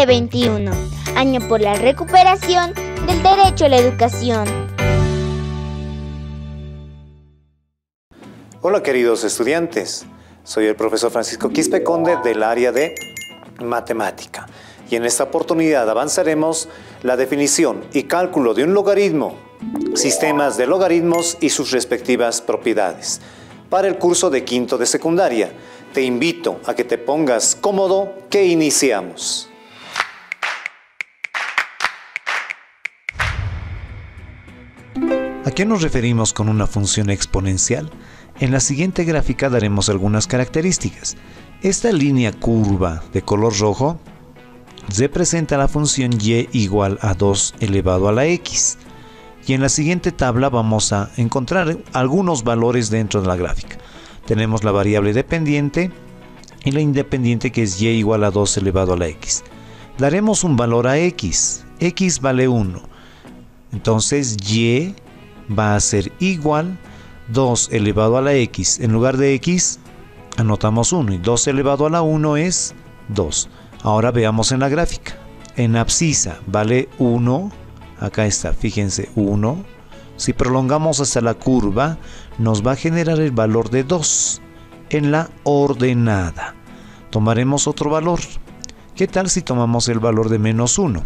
2021, año por la recuperación del derecho a la educación. Hola queridos estudiantes, soy el profesor Francisco Quispe Conde del área de matemática y en esta oportunidad avanzaremos la definición y cálculo de un logaritmo, sistemas de logaritmos y sus respectivas propiedades. Para el curso de quinto de secundaria, te invito a que te pongas cómodo que iniciamos. ¿A qué nos referimos con una función exponencial? En la siguiente gráfica daremos algunas características. Esta línea curva de color rojo representa la función y igual a 2 elevado a la x. Y en la siguiente tabla vamos a encontrar algunos valores dentro de la gráfica. Tenemos la variable dependiente y la independiente, que es y igual a 2 elevado a la x. Daremos un valor a x. X vale 1. Entonces y va a ser igual 2 elevado a la x. En lugar de x anotamos 1 y 2 elevado a la 1 es 2. Ahora veamos en la gráfica. En abscisa vale 1. Acá está, fíjense, 1. Si prolongamos hasta la curva, nos va a generar el valor de 2 en la ordenada. Tomaremos otro valor. ¿Qué tal si tomamos el valor de menos 1?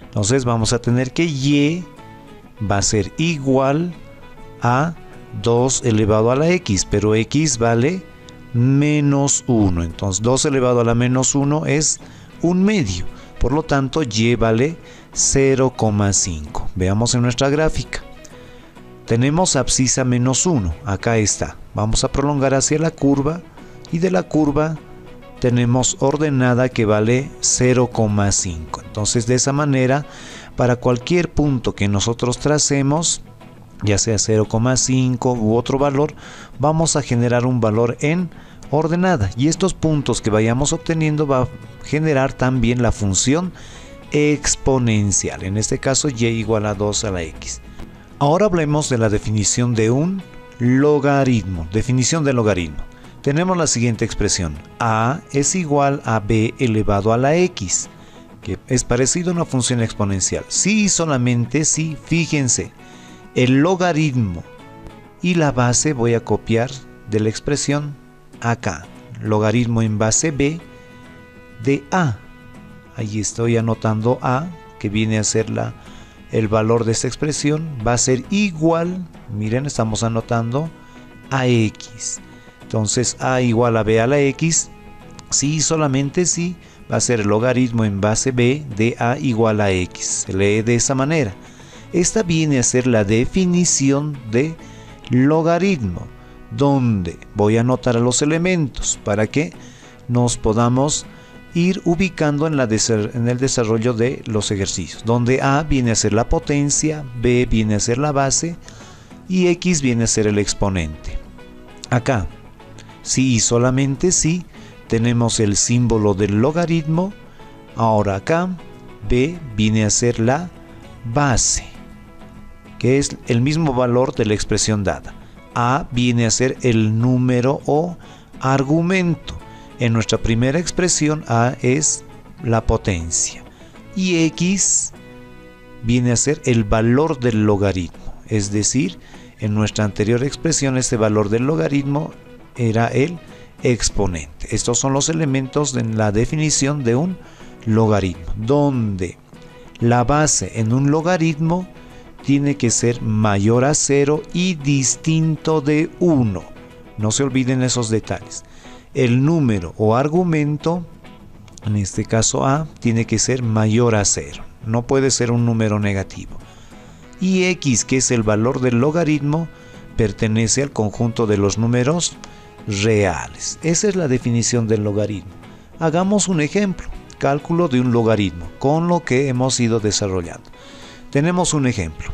Entonces vamos a tener que y va a ser igual a 2 elevado a la x, pero x vale menos 1. Entonces 2 elevado a la menos 1 es 1/2. Por lo tanto, y vale 0,5. Veamos en nuestra gráfica. Tenemos abscisa menos 1. Acá está. Vamos a prolongar hacia la curva y de la curva tenemos ordenada que vale 0,5. Entonces, de esa manera, para cualquier punto que nosotros tracemos, ya sea 0,5 u otro valor, vamos a generar un valor en ordenada. Y estos puntos que vayamos obteniendo va a generar también la función exponencial. En este caso, y igual a 2 a la x. Ahora hablemos de la definición de un logaritmo. Definición de logaritmo. Tenemos la siguiente expresión. A es igual a b elevado a la x, que es parecido a una función exponencial. Sí y solamente si, fíjense, el logaritmo y la base voy a copiar de la expresión acá. Logaritmo en base b de a. Ahí estoy anotando a, que viene a ser el valor de esta expresión. Va a ser igual, miren, estamos anotando a x. Entonces a igual a b a la x, sí y solamente si, va a ser el logaritmo en base b de a igual a x. Se lee de esa manera. Esta viene a ser la definición de logaritmo, donde voy a anotar a los elementos para que nos podamos ir ubicando en el desarrollo de los ejercicios, donde a viene a ser la potencia, b viene a ser la base y x viene a ser el exponente. Acá, sí y solamente sí, tenemos el símbolo del logaritmo. Ahora acá, b viene a ser la base, que es el mismo valor de la expresión dada. A viene a ser el número o argumento. En nuestra primera expresión, a es la potencia. Y x viene a ser el valor del logaritmo. Es decir, en nuestra anterior expresión, este valor del logaritmo era el exponente. Estos son los elementos en la definición de un logaritmo, donde la base en un logaritmo tiene que ser mayor a 0 y distinto de 1. No se olviden esos detalles. El número o argumento, en este caso a, tiene que ser mayor a 0. No puede ser un número negativo. Y x, que es el valor del logaritmo, pertenece al conjunto de los números reales. Esa es la definición del logaritmo. Hagamos un ejemplo. Cálculo de un logaritmo con lo que hemos ido desarrollando. Tenemos un ejemplo.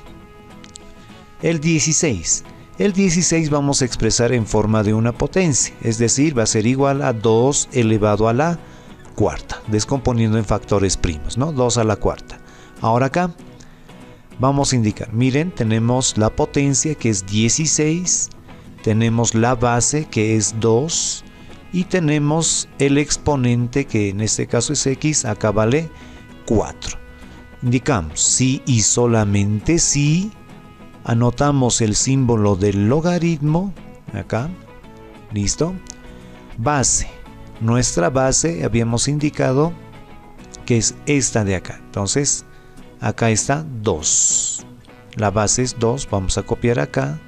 El 16. El 16 vamos a expresar en forma de una potencia, es decir, va a ser igual a 2 elevado a la cuarta, descomponiendo en factores primos, ¿no? 2 a la cuarta. Ahora acá vamos a indicar, miren, tenemos la potencia que es 16, tenemos la base que es 2 y tenemos el exponente, que en este caso es x, acá vale 4. Indicamos si y solamente si, anotamos el símbolo del logaritmo, acá, listo. Base, nuestra base habíamos indicado que es esta de acá, entonces acá está 2, la base es 2, vamos a copiar acá.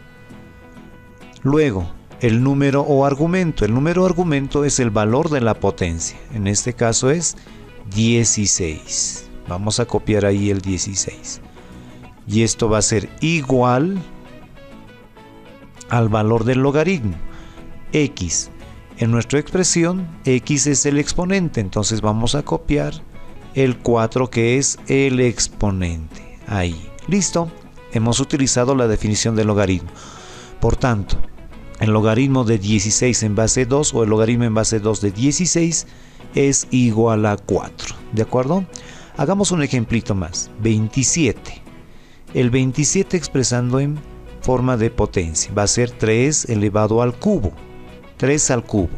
Luego, el número o argumento. El número o argumento es el valor de la potencia. En este caso es 16. Vamos a copiar ahí el 16. Y esto va a ser igual al valor del logaritmo. X. En nuestra expresión, X es el exponente. Entonces vamos a copiar el 4, que es el exponente. Ahí. Listo. Hemos utilizado la definición del logaritmo. Por tanto, el logaritmo de 16 en base 2 o el logaritmo en base 2 de 16 es igual a 4. ¿De acuerdo? Hagamos un ejemplito más. 27. El 27 expresando en forma de potencia va a ser 3 elevado al cubo. 3 al cubo.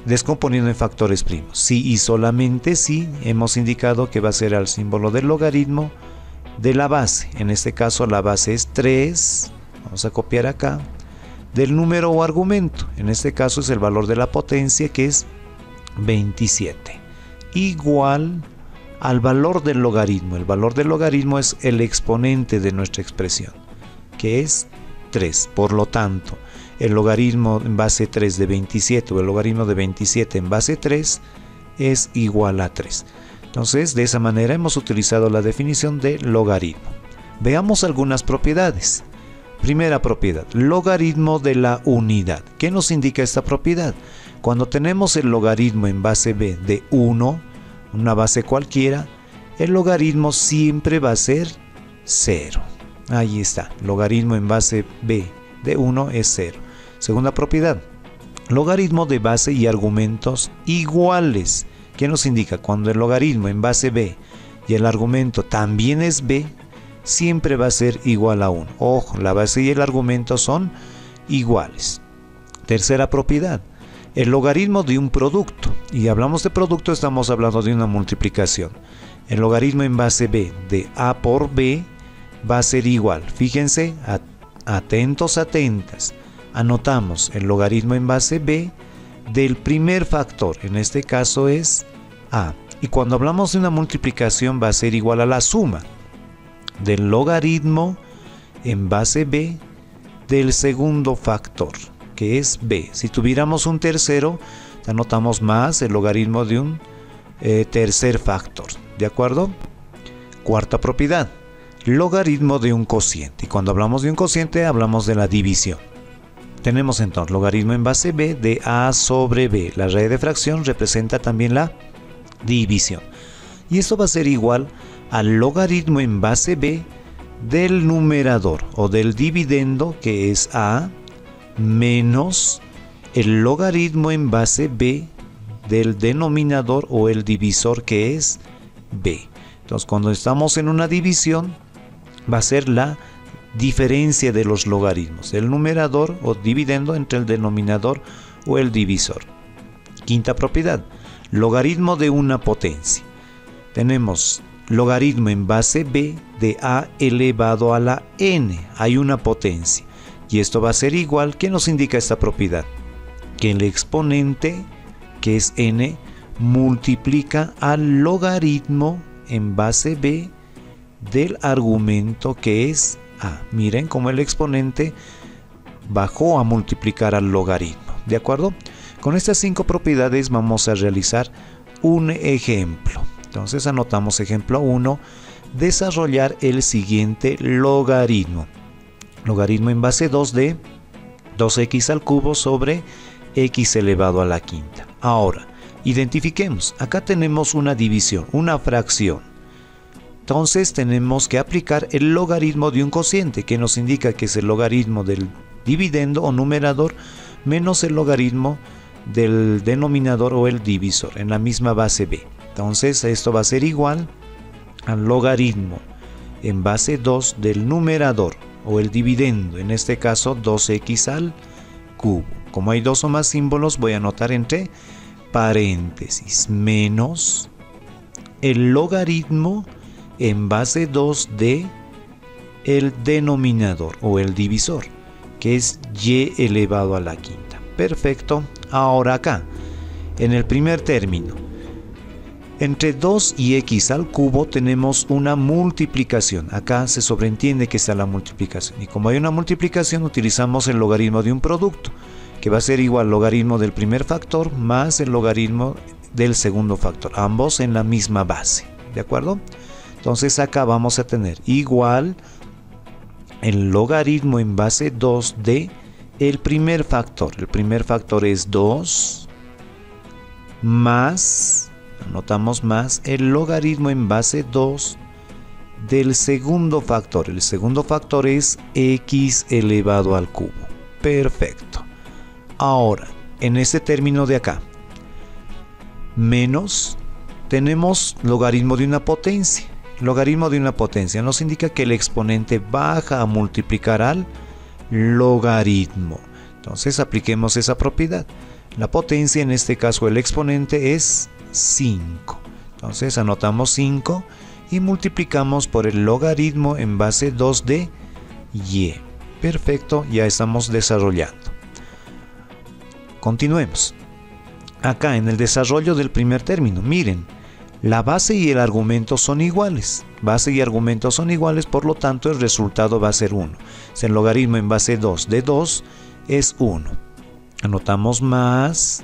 Descomponiendo en factores primos. Si y solamente si, hemos indicado que va a ser al símbolo del logaritmo de la base. En este caso la base es 3. Vamos a copiar acá. Del número o argumento, en este caso es el valor de la potencia, que es 27, igual al valor del logaritmo. El valor del logaritmo es el exponente de nuestra expresión, que es 3. Por lo tanto, el logaritmo en base 3 de 27 o el logaritmo de 27 en base 3 es igual a 3. Entonces, de esa manera hemos utilizado la definición de logaritmo. Veamos algunas propiedades. Primera propiedad, logaritmo de la unidad. ¿Qué nos indica esta propiedad? Cuando tenemos el logaritmo en base b de 1, una base cualquiera, el logaritmo siempre va a ser 0. Ahí está, logaritmo en base b de 1 es 0. Segunda propiedad, logaritmo de base y argumentos iguales. ¿Qué nos indica? Cuando el logaritmo en base b y el argumento también es b, siempre va a ser igual a 1. Ojo, la base y el argumento son iguales. Tercera propiedad, el logaritmo de un producto. Y hablamos de producto, estamos hablando de una multiplicación. El logaritmo en base b de a por b va a ser igual. Fíjense, atentos, atentas. Anotamos el logaritmo en base b del primer factor. En este caso es a. Y cuando hablamos de una multiplicación va a ser igual a la suma del logaritmo en base b del segundo factor, que es b. Si tuviéramos un tercero, anotamos más el logaritmo de un tercer factor. ¿De acuerdo? Cuarta propiedad, logaritmo de un cociente. Y cuando hablamos de un cociente, hablamos de la división. Tenemos entonces logaritmo en base b de a sobre b. La raíz de fracción representa también la división. Y esto va a ser igual al logaritmo en base b del numerador o del dividendo, que es a, menos el logaritmo en base b del denominador o el divisor, que es b. Entonces, cuando estamos en una división, va a ser la diferencia de los logaritmos, el numerador o dividendo entre el denominador o el divisor. Quinta propiedad, logaritmo de una potencia. Tenemos logaritmo en base b de a elevado a la n. Hay una potencia. Y esto va a ser igual. ¿Qué nos indica esta propiedad? Que el exponente, que es n, multiplica al logaritmo en base b del argumento, que es a. Miren cómo el exponente bajó a multiplicar al logaritmo. ¿De acuerdo? Con estas 5 propiedades vamos a realizar un ejemplo. Entonces anotamos ejemplo 1, desarrollar el siguiente logaritmo. Logaritmo en base 2 de 2x al cubo sobre x elevado a la quinta. Ahora, identifiquemos. Acá tenemos una división, una fracción. Entonces tenemos que aplicar el logaritmo de un cociente, que nos indica que es el logaritmo del dividendo o numerador menos el logaritmo del denominador o el divisor en la misma base b. Entonces esto va a ser igual al logaritmo en base 2 del numerador o el dividendo, en este caso 2x al cubo. Como hay dos o más símbolos, voy a anotar entre paréntesis menos el logaritmo en base 2 de el denominador o el divisor, que es y elevado a la quinta. Perfecto. Ahora acá, en el primer término, entre 2 y x al cubo tenemos una multiplicación. Acá se sobreentiende que está la multiplicación. Y como hay una multiplicación, utilizamos el logaritmo de un producto, que va a ser igual al logaritmo del primer factor más el logaritmo del segundo factor, ambos en la misma base, ¿de acuerdo? Entonces acá vamos a tener igual el logaritmo en base 2 de el primer factor. El primer factor es 2 más, anotamos más, el logaritmo en base 2 del segundo factor. El segundo factor es x elevado al cubo. Perfecto. Ahora, en este término de acá, menos, tenemos logaritmo de una potencia. Logaritmo de una potencia nos indica que el exponente baja a multiplicar al logaritmo. Entonces apliquemos esa propiedad. La potencia, en este caso el exponente, es 5. Entonces anotamos 5 y multiplicamos por el logaritmo en base 2 de y. Perfecto, ya estamos desarrollando. Continuemos. Acá en el desarrollo del primer término, miren, la base y el argumento son iguales. Base y argumento son iguales, por lo tanto el resultado va a ser 1. El logaritmo en base 2 de 2 es 1. Anotamos más.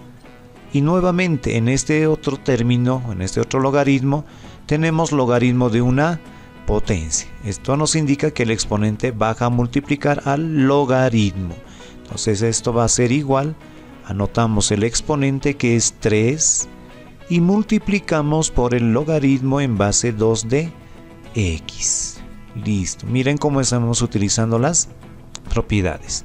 Y nuevamente en este otro término, en este otro logaritmo, tenemos logaritmo de una potencia. Esto nos indica que el exponente baja a multiplicar al logaritmo. Entonces esto va a ser igual. Anotamos el exponente, que es 3, y multiplicamos por el logaritmo en base 2 de x. Listo. Miren cómo estamos utilizando las propiedades.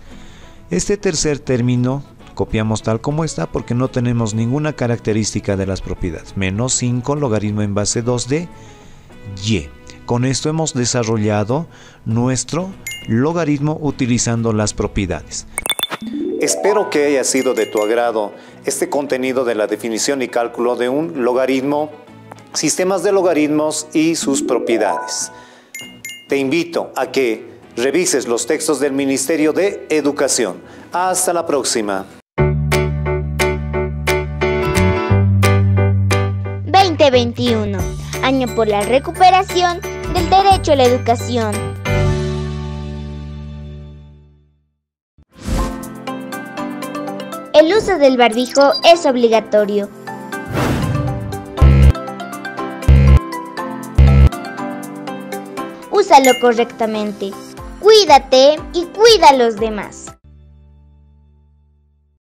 Este tercer término copiamos tal como está porque no tenemos ninguna característica de las propiedades. Menos 5 logaritmo en base 2 de y. Con esto hemos desarrollado nuestro logaritmo utilizando las propiedades. Espero que haya sido de tu agrado este contenido de la definición y cálculo de un logaritmo, sistemas de logaritmos y sus propiedades. Te invito a que revises los textos del Ministerio de Educación. Hasta la próxima. 2021, año por la recuperación del derecho a la educación. El uso del barbijo es obligatorio. Úsalo correctamente. Cuídate y cuida a los demás.